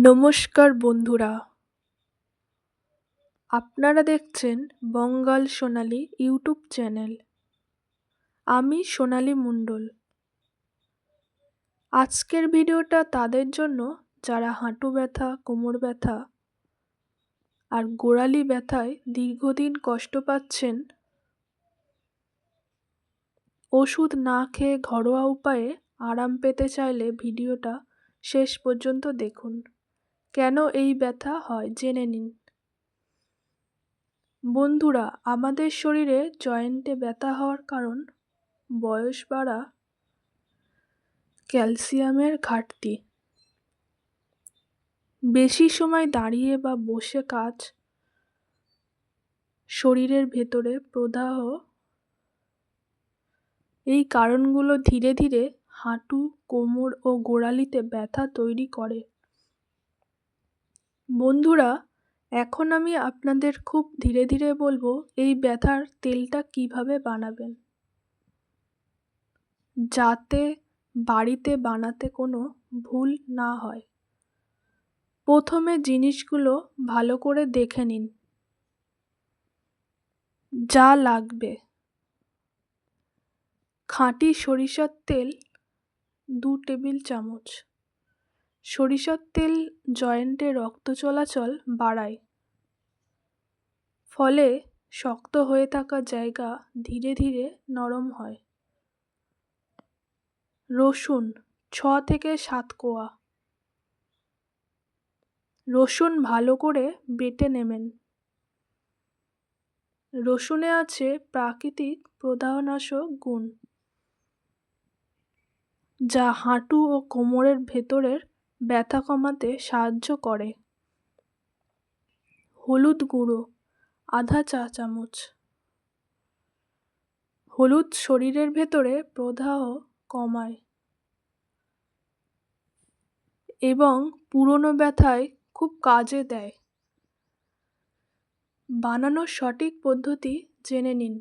নমস্কার বন্ধুরা, আপনারা দেখছেন বঙ্গাল সোনালী ইউটিউব চ্যানেল। আমি সোনালী মণ্ডল। আজকের ভিডিওটা তাদের জন্য যারা হাঁটু ব্যথা, কোমর ব্যথা আর গোড়ালি ব্যথায় দীর্ঘদিন কষ্ট পাচ্ছেন। ওষুধ না খেয়ে ঘরোয়া উপায়ে আরাম পেতে চাইলে ভিডিওটা শেষ পর্যন্ত দেখুন। কেন এই ব্যথা হয় জেনে নিন। বন্ধুরা, আমাদের শরীরে জয়েন্টে ব্যথা হওয়ার কারণ বয়স বাড়া, ক্যালসিয়ামের ঘাটতি, বেশি সময় দাঁড়িয়ে বা বসে কাজ, শরীরের ভেতরে প্রদাহ। এই কারণগুলো ধীরে ধীরে হাঁটু, কোমর ও গোড়ালিতে ব্যথা তৈরি করে। বন্ধুরা, এখন আমি আপনাদের খুব ধীরে ধীরে বলবো এই ব্যথার তেলটা কিভাবে বানাবেন, যাতে বাড়িতে বানাতে কোনো ভুল না হয়। প্রথমে জিনিসগুলো ভালো করে দেখে নিন। যা লাগবে: খাঁটি সরিষার তেল 2 টেবিল চামচ। সরিষার তেল জয়েন্টে রক্ত চলাচল বাড়ায়, ফলে শক্ত হয়ে থাকা জায়গা ধীরে ধীরে নরম হয়। রসুন 6 থেকে 7 কোয়া। রসুন ভালো করে বেটে নেবেন। রসুনে আছে প্রাকৃতিক প্রদাহনাশক গুণ, যা হাঁটু ও কোমরের ভেতরের ব্যথা কমাতে সাহায্য করে। হলুদ গুঁড়ো আধা চা চামচ। হলুদ শরীরের ভেতরে প্রদাহ কমায় এবং পুরনো ব্যথায় খুব কাজে দেয়। বানানোর সঠিক পদ্ধতি জেনে নিন।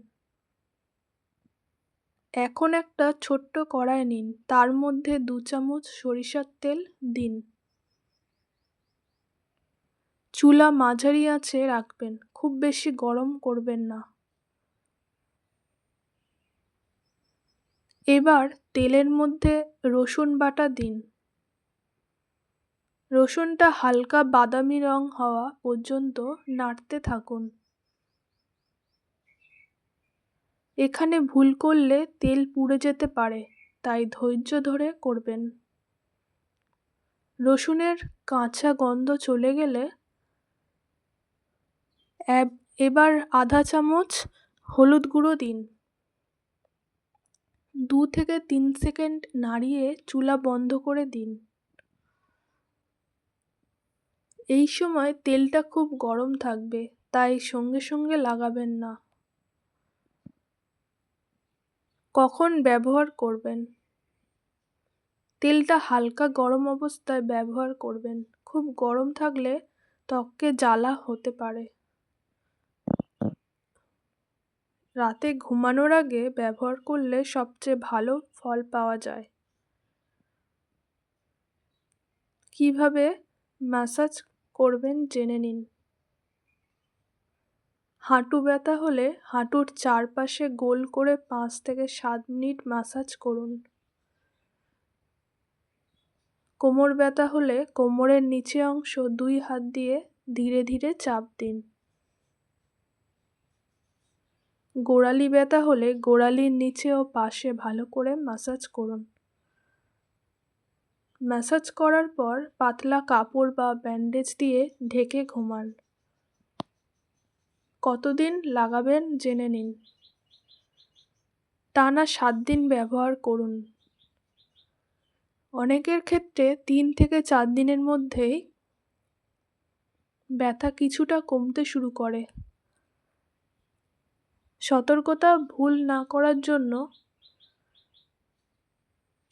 এখন একটা ছোট্ট কড়াই নিন, তার মধ্যে 2 চামচ সরিষার তেল দিন। চুলা মাঝারি আঁচে রাখবেন, খুব বেশি গরম করবেন না। এবার তেলের মধ্যে রসুন বাটা দিন। রসুনটা হালকা বাদামি রং হওয়া পর্যন্ত নাড়তে থাকুন। এখানে ভুল করলে তেল পুড়ে যেতে পারে, তাই ধৈর্য ধরে করবেন। রসুনের কাঁচা গন্ধ চলে গেলে এবার আধা চামচ হলুদ গুঁড়ো দিন। 2 থেকে 3 সেকেন্ড নাড়িয়ে চুলা বন্ধ করে দিন। এই সময় তেলটা খুব গরম থাকবে, তাই সঙ্গে সঙ্গে লাগাবেন না। কখন ব্যবহার করবেন? তেলটা হালকা গরম অবস্থায় ব্যবহার করবেন। খুব গরম থাকলে ত্বকে জ্বালা হতে পারে। রাতে ঘুমানোর আগে ব্যবহার করলে সবচেয়ে ভালো ফল পাওয়া যায়। কিভাবে ম্যাসাজ করবেন জেনে নিন। হাঁটু ব্যথা হলে হাঁটুর চারপাশে গোল করে 5 থেকে 7 মিনিট ম্যাসাজ করুন। কোমর ব্যথা হলে কোমরের নিচে অংশ 2 হাত দিয়ে ধীরে ধীরে চাপ দিন। গোড়ালি ব্যথা হলে গোড়ালির নিচে ও পাশে ভালো করে ম্যাসাজ করুন। ম্যাসাজ করার পর পাতলা কাপড় বা ব্যান্ডেজ দিয়ে ঢেকে ঘুমান। কতদিন লাগাবেন জেনে নিন। টানা 7 দিন ব্যবহার করুন। অনেকের ক্ষেত্রে 3 থেকে 4 দিনের মধ্যেই ব্যথা কিছুটা কমতে শুরু করে। সতর্কতা ভুল না করার জন্য: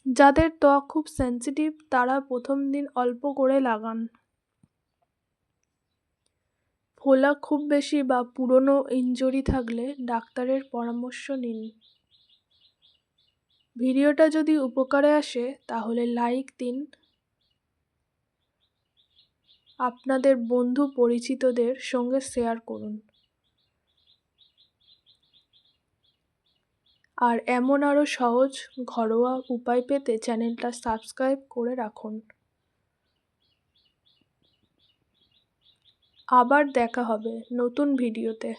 যাদের ত্বক খুব সেনসিটিভ তারা প্রথম দিন অল্প করে লাগান। ফোলা খুব বেশি বা পুরনো ইনজুরি থাকলে ডাক্তারের পরামর্শ নিন। ভিডিওটা যদি উপকারে আসে তাহলে লাইক দিন, আপনাদের বন্ধু পরিচিতদের সঙ্গে শেয়ার করুন। আর এমন আরও সহজ ঘরোয়া উপায় পেতে চ্যানেলটা সাবস্ক্রাইব করে রাখুন। আবার দেখা হবে নতুন ভিডিওতে।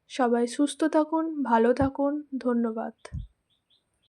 সবাই সুস্থ থাকুন, ভালো থাকুন, ধন্যবাদ।